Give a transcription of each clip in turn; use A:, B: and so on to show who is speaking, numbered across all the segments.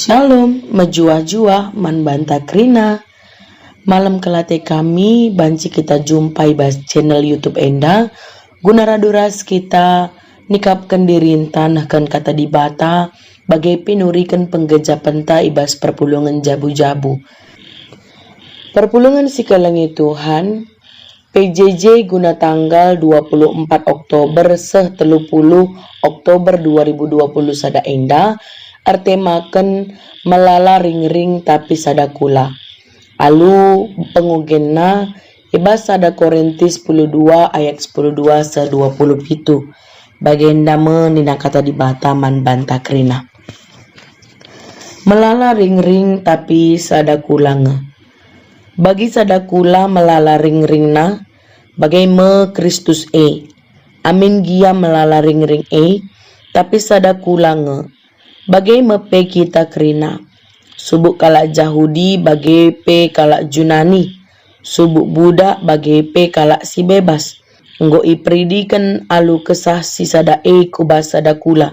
A: Shalom, menjua-jua, man banta krina. Malam kelate kami, banci kita jumpai bas channel YouTube Enda. Guna raduras kita nikapkan dirintan akan kata dibata, bagai pinurikan penggejapan ta ibas perpulungan jabu-jabu. Perpulungan sikalangi Tuhan, PJJ guna tanggal 24 Oktober 30 Oktober 2020 sada Enda, artemaken melala ring-ring tapi sada kula. Alu pengugenna ibas sada Korintus 12 ayat 12 se 27. Bagenda menina kata dibata man banta krina. Melala ring-ring tapi sada kula nge. Bagi sada kula melala ring-ringna bagai me Kristus Amin gia melala ring-ring tapi sada kula nge. Bagai mepe kita krina, subuk kalak Yahudi bagai pe kalak Junani, subuk Buddha bagai pe kalak si bebas. Nggo ipridikan alu kesah si sada kubas sada kula.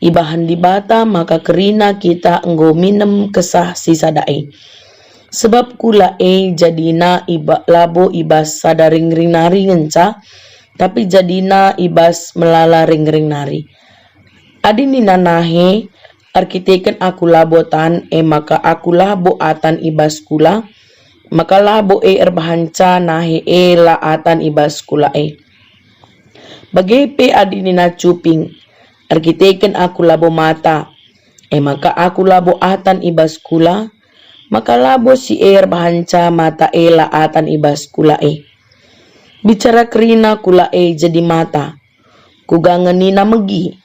A: Ibahan dibata maka krina kita nggo minem kesah si sada Sebab kula jadina labo ibas sada ring-ring nari ngenca, tapi jadina ibas melala ring-ring nari. Adi ninanahe arkiteken aku labotan maka aku labo atan ibas kula, maka labo erbahanca nahe laatan ibas kula Bagai pe adi nina cuping arkiteken aku labo mata maka aku labo atan ibas kula, maka labo si erbahanca mata laatan ibas kula Bicara krina kula jadi mata, kugangan nina megi.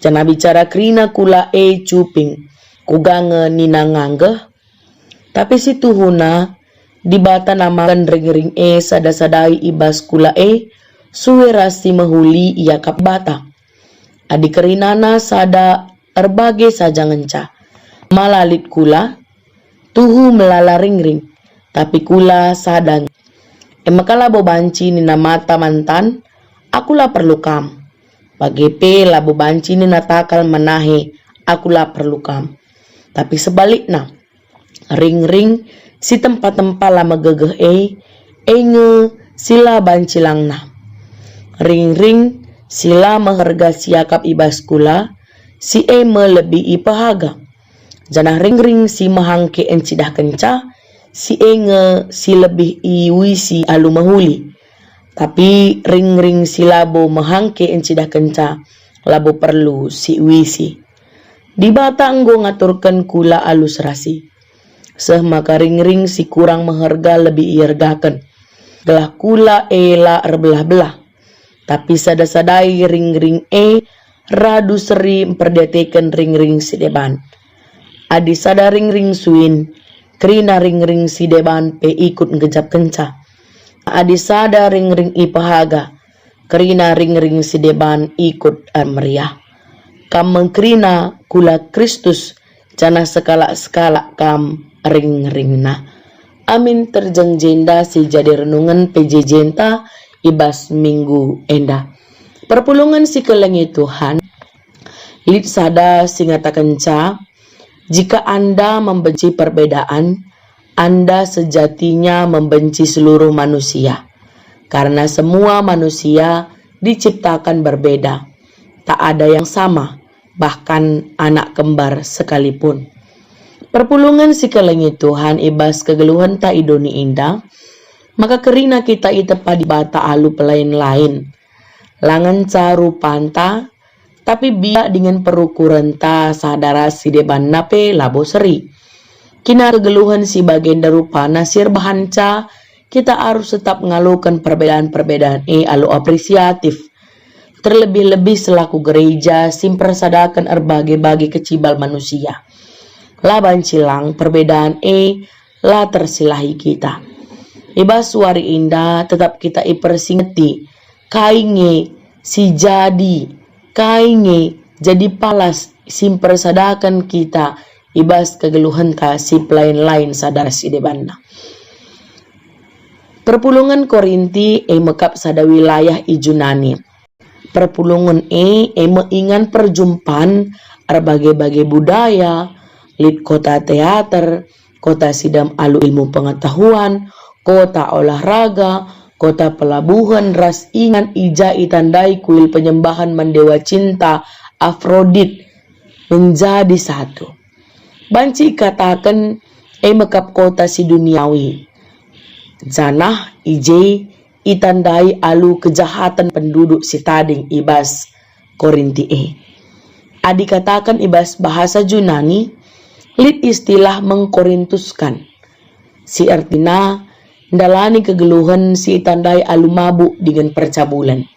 A: Jana bicara krina kula cuping, kugange nina nganggeh. Tapi si tuhuna, dibata namakan ring-ring sada-sadai ibas kula suwe rasi mahuli iya kap bata. Adi kerinana sada erbage saja ngenca. Malalit kula, tuhu melala ring-ring, tapi kula sadang. Emakala bobanci nina mata mantan, akulah perlu kam. Bagi pe labo banci ni natakal manahe, akulah perlu kam. Tapi sebaliknya, ring-ring si tempat-tempat lama gegeh nge sila banci langna. Ring-ring sila maharga siakap ibas kula, si melebihi pahaga. Janah ring-ring si mahangke encidah kenca, si nge si lebih iwi si alu mahuli. Tapi ring-ring si labo mahangke encidah kenca, labo perlu si wisi. Di bata enggo ngaturkan kula alus rasi. Seh maka ring-ring si kurang maharga lebih iergakan. Gelah kula la erbelah-belah. Tapi sada-sadai ring-ring radu seri memperdeteken ring-ring si deban. Adi sada ring-ring suin, krina ring-ring si deban pe ikut ngejap kenca. Adi sada ring-ring ipahaga, kerina ring-ring si deban ikut meriah. Kam mengkrina kula Kristus, jana sekala-sekala kam ring-ringna. Amin terjeng jenda si jadi renungan PJ jenta ibas minggu enda. Perpulungan si kelengi Tuhan, lid sada singatakan ca, jika Anda membenci perbedaan, Anda sejatinya membenci seluruh manusia, karena semua manusia diciptakan berbeda. Tak ada yang sama, bahkan anak kembar sekalipun. Perpulungan si kelengi Tuhan ibas kegeluhan ta idoni indah, maka kerina kita itepa di bata alu pelain lain. Langan caru panta, tapi biak dengan perukuran ta sadara si deban nape labo seri. Kina kegeluhan si bagenda rupa nasir bahanca, kita harus tetap mengalukan perbedaan-perbedaan alu apresiatif. Terlebih-lebih selaku gereja simpersadakan erbagi-bagi kecibal manusia. Laban cilang perbedaan la tersilahi kita. Ibas suari indah tetap kita ipersingeti, kainge si kainge jadi palas simpersadakan kita. Ibas kegeluhan kasih lain-lain sadar si debanda. Perpulungan Korinti mekap sada wilayah Ijunani. Perpulungan mengingan perjumpaan berbagai-bagai budaya, lit kota teater, kota sidam alu ilmu pengetahuan, kota olahraga, kota pelabuhan, ras ingan ija itandai kuil penyembahan mendewa cinta Afrodit menjadi satu. Banci katakan mekap kota si duniawi. Zanah ije itandai alu kejahatan penduduk si tading ibas Korinti Adi katakan ibas bahasa Yunani, lit istilah mengkorintuskan. Si artina ndalani kegeluhan si itandai alu mabuk dengan percabulan.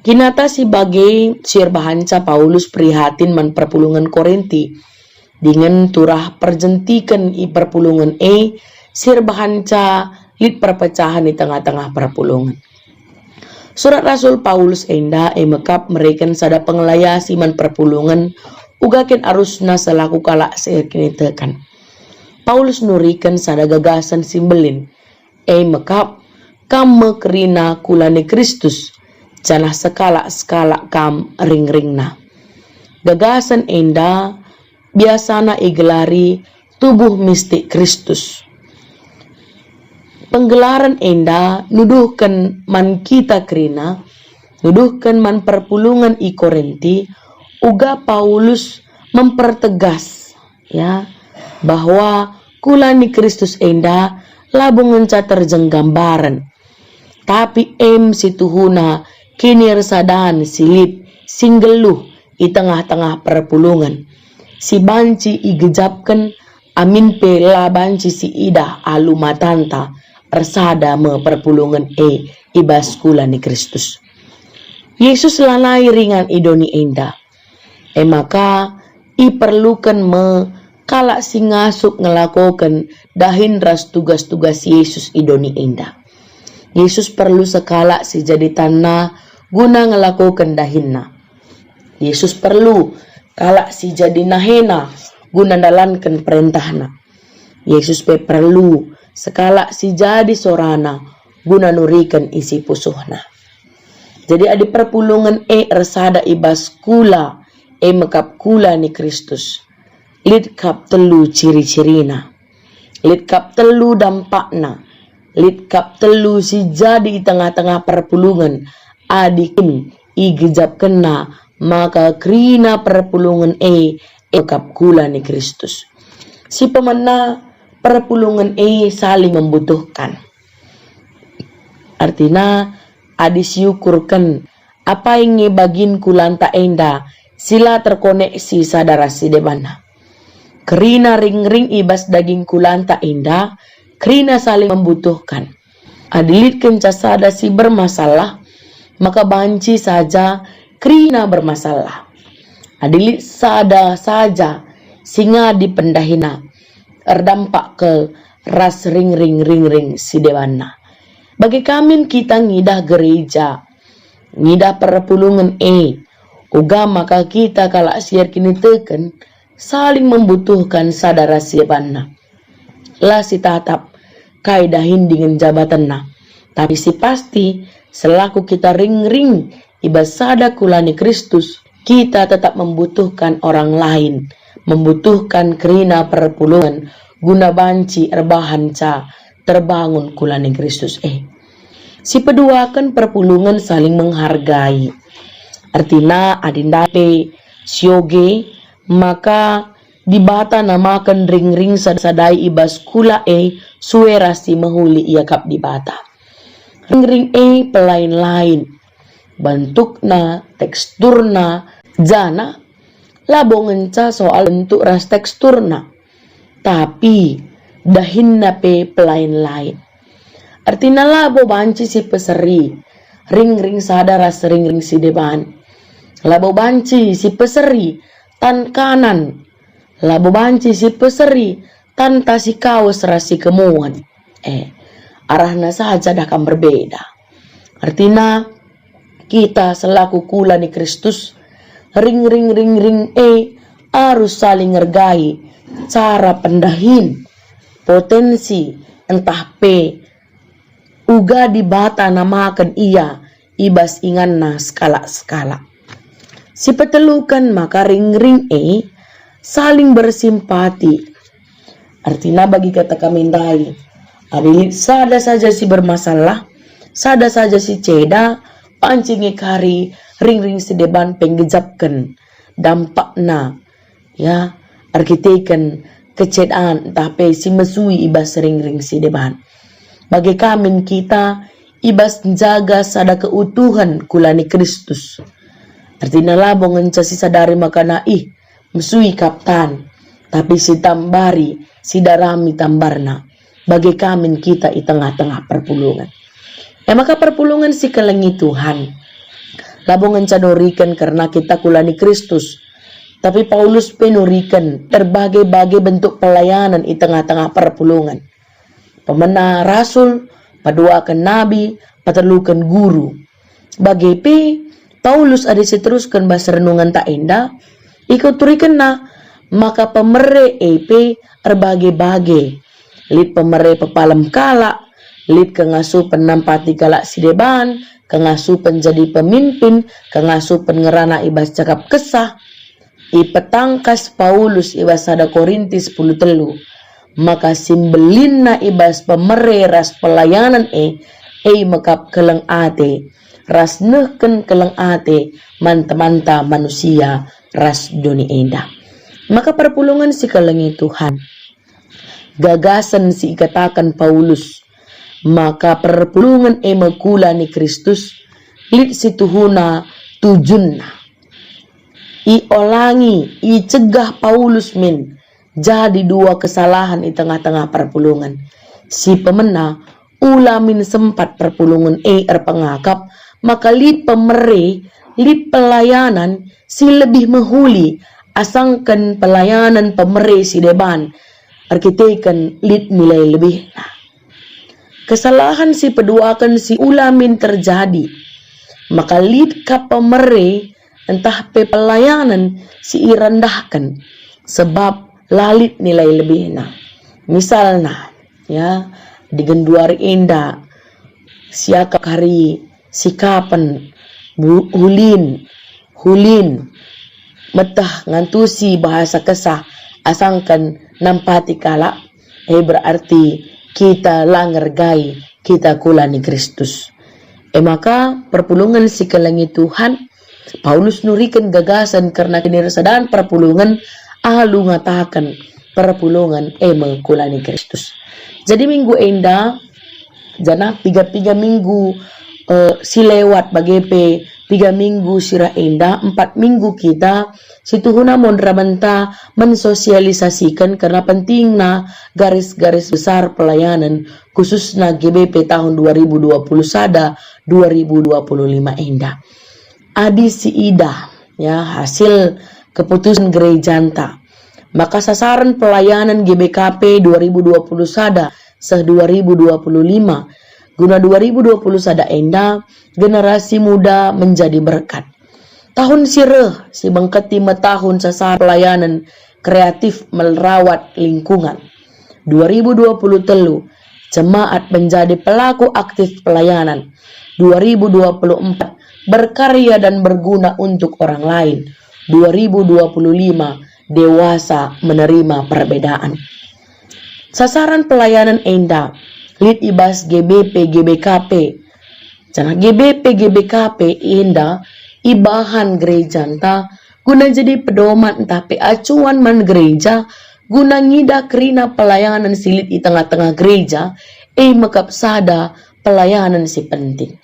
A: Kinata sebagai sir bahanca Paulus prihatin man perpulungan Korinti dengan turah perjentikan i perpulungan sir bahanca lit perpecahan di tengah-tengah perpulungan. Surat Rasul Paulus enda mekap mereken sada pengelayasi man perpulungan ugaken arusna selaku kalak sir kini tekan. Paulus nurikan sada gagasan simbelin mekap kam mekerina kulani Kristus janah sekala kam ring-ringna. Gagasan enda biasana igelari tubuh mistik Kristus. Penggelaran enda nuduhkan man kita kerina, nuduhkan man perpulungan i Korinti, uga Paulus mempertegas ya bahwa kulani Kristus enda labung ngenca terjeng gambaran. Tapi situhuna kini resadan silip singgeluh i tengah-tengah perpulungan. Si banci igejapkan amin pela banci si ida alu matanta resada me perpulungan ibas kulani Kristus. Yesus lanai ringan idoni enda. Maka iperlukan me kalak si ngasuk ngelakokan dahin ras tugas-tugas Yesus idoni enda. Yesus perlu sekala si jadi tanah guna ngelakokan dahinna. Yesus perlu kalak si jadi nahena guna dalankan perintahna. Yesus perlu sekala si jadi sorana guna nurikan isi pusuhna. Jadi adi perpulungan resada ibas kula mekap kula ni Kristus. Lit kap telu ciri-cirina. Lit kap telu dampakna. Lit kap telu si jadi di tengah-tengah perpulungan adikin igejap kena maka krina perpulungan mekap kula ni Kristus. Si pemana perpulungan saling membutuhkan. Artinya adi siukurkan apa yang ngebagin kulanta enda sila terkoneksi sadara si debana. Kerina ring-ring ibas daging kulanta enda, kerina saling membutuhkan. Adilit kenca sada si bermasalah, maka banci saja kerina bermasalah. Adilit sada saja singa dipendahina. Erdampak ke ras ring-ring si dewana. Bagi kami kita ngidah gereja, ngidah perpulungan uga maka kita kalak siar kini teken saling membutuhkan sadara siapana. Lah si tatap kaidahin dengan jabatanna. Tapi si pasti selaku kita ring-ring ibasada kulani Kristus, kita tetap membutuhkan orang lain, membutuhkan kerina perpulungan guna banci erbahanca terbangun kulani Kristus Si peduakan perpulungan saling menghargai. Artinya adindape sioge maka dibata namakan ring-ring sadai ibas kula suera si mahuli ia kap dibata. Ring-ring pelain-lain bentukna, teksturna, jana labongenca soal bentuk ras teksturna. Tapi dahinna pelain-lain. Artinya labo banci si peseri, ring-ring sadara ring-ring si depan. Labo banci si peseri tan kanan. Labo banci si peseri tan tasi kaos rasi kemuan. Arahna saja dah akan berbeda. Artinya kita selaku kula ni Kristus ring harus saling ngergai cara pendahin potensi entah uga dibata namakan ia ibas inganna skala-skala. Si petelukan maka ring-ring saling bersimpati. Artinya bagi kata kami tadi, adik sada saja si bermasalah, sada saja si ceda, pancingi kari, ring-ring si deban penggejapkan, dampakna, ya, arkiteken, kecedaan, tapi si mesui ibas ring-ring si deban. Bagi kami kita, ibas jaga sada keutuhan kulani Kristus. Artinya labong ngenca si sadari makana mesui kaptan, tapi si tambari, si darami tambarna. Bagi kami kita i tengah-tengah perpulungan. Maka perpulungan si kelengi Tuhan. Labong ngenca nurikan karena kita kulani Kristus. Tapi Paulus penurikan berbagai-bagai bentuk pelayanan i tengah-tengah perpulungan. Pemena rasul, paduakan nabi, patelukan guru. Bagi Paulus ada seteruskan bahasa renungan tak indah, ikut turikan na, maka pemere berbagai-bagai. Lid pemere pepalam kala, lid kengasuh penampati kala si deban, kengasuh penjadi pemimpin, kengasuh pengerana ibas cakap kesah, petangkas Paulus ibas sada Korintus 10:3. Maka simbelin na ibas pemere ras pelayanan makap kelang ate, ras nehken kelang ate, manta-manta manusia ras doni enda. Maka perpulungan si kelengi Tuhan. Gagasan si ikatakan Paulus. Maka perpulungan magkula ni Kristus, lit si tuhuna tujun na. Iolangi, icegah Paulus jadi dua kesalahan di tengah-tengah perpulungan. Si pemena ulamin sempat perpulungan pengakap, maka lid pemere, lid pelayanan si lebih menghuli, asangkan pelayanan pemere si deban, arkiteken lid nilai lebih. Kesalahan si peduakan si ulamin terjadi, maka lid ka pemere entah pelayanan si irendahkan, sebab lalit nilai lebih misalnya ya di genduari indah siaka kari sikapan hulin metah ngantusi bahasa kesah asangkan nampati kala berarti kita langergai kita kulani Kristus. Maka perpulungan si kelengi Tuhan, Paulus nurikan gagasan karena kinirasadaan perpulungan alu ngatakan perpulungan kulani Kristus. Jadi minggu enda jana 3 minggu si lewat bagi 3 minggu sirah enda 4 minggu kita si tuhuna mondramenta mensosialisasikan karena pentingna garis-garis besar pelayanan khususnya GBP tahun 2020 sada 2025 enda. Adi si ida ya hasil keputusan gereja anta. Maka sasaran pelayanan GBKP 2020 sada seh 2025 guna 2020 sada enda generasi muda menjadi berkat. Tahun sireh si bangketi tahun sasaran pelayanan kreatif merawat lingkungan. 2020 telu jemaat menjadi pelaku aktif pelayanan. 2024 berkarya dan berguna untuk orang lain. 2025 dewasa menerima perbedaan. Sasaran pelayanan enda lid ibas GBP GBKP. Jana GBP GBKP enda ibahan gereja enta guna jadi pedoman tapi acuan man gereja guna ngida kerina pelayanan silit di tengah-tengah gereja makap sada pelayanan si penting.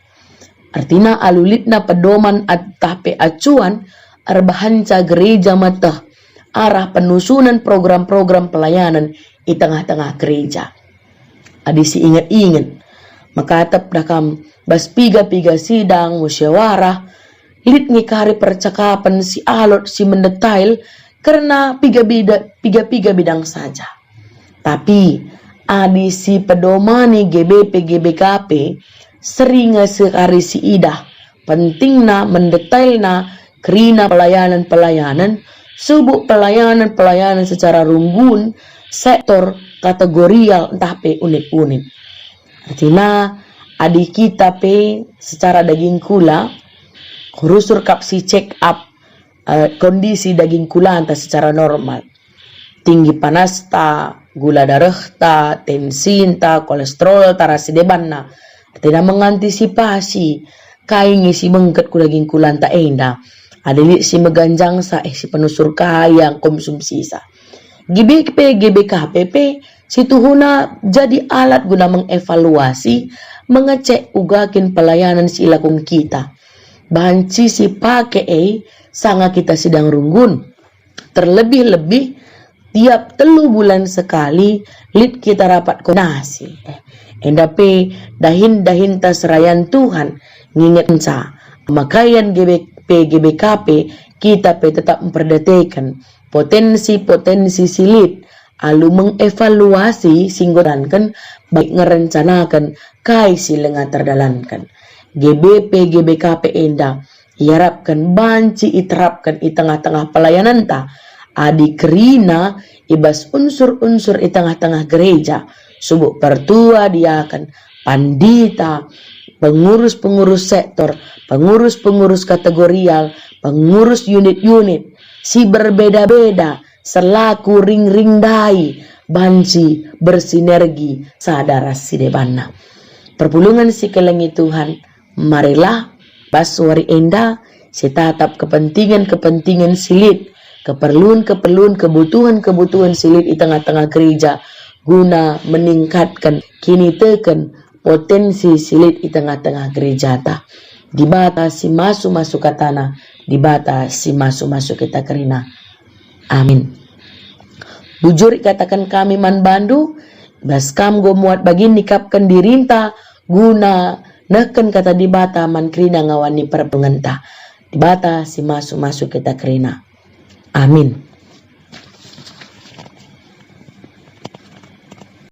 A: Artinya alulitna pedoman tapi acuan arbahanca gereja mata arah penusunan program-program pelayanan di tengah-tengah gereja. Adisi ingat-ingat makatap dakam bas piga-piga sidang musyawarah lit ngikari percakapan si alot si mendetail karena piga-piga bidang saja. Tapi adisi pedomani GBP GBKP seringa sekari si idah pentingna mendetailna kerina pelayanan subuk pelayanan secara runggun sektor kategorial entah unit-unit. Artinya adik kita secara daging kula kurusur kap si check up kondisi daging kula entah secara normal. tinggi panas ta, gula darah ta, tensin ta, kolesterol ta, rasi debanna. Tidak mengantisipasi kai ngisi bengket kulaging kulan ta enda. Adili si meganjang sa si penusur kayang konsumsi sa. GBKPP si tuhuna jadi alat guna mengevaluasi, mengecek ugakin pelayanan si ilakong kita. Banci si pake sanga kita sedang runggun. Terlebih-lebih tiap 3 bulan sekali lit kita rapat konasi. Endape dahin ta serayan Tuhan nginget sa makayan GBKP kita tetap memperdetekan potensi silit alu mengevaluasi singgorankan baik ngerencanakan kai silenga terdalankan GBKP enda iharapkan banci iterapkan di tengah-tengah pelayanan ta adi kerina ibas unsur-unsur di tengah-tengah gereja subuh pertua diakan pandita, pengurus-pengurus sektor, pengurus-pengurus kategorial, pengurus unit-unit, si berbeda-beda, selaku ring-ring dai, banci bersinergi sadara sidebana. Perpulungan si kelengi Tuhan, marilah baswari enda, si tatap kepentingan-kepentingan silit, keperluan-keperluan, kebutuhan-kebutuhan silit di tengah-tengah gereja, guna meningkatkan kini teken potensi silit di tengah-tengah gereja ta. Dibatasi masuk katana, dibatasi masuk kita kerina. Amin. Bujur katakan kami man bandu, baskam go muat bagin nikapkan dirinta, guna neken kata dibata man kerina ngawani perpengenta. Dibatasi masuk kita kerina. Amin.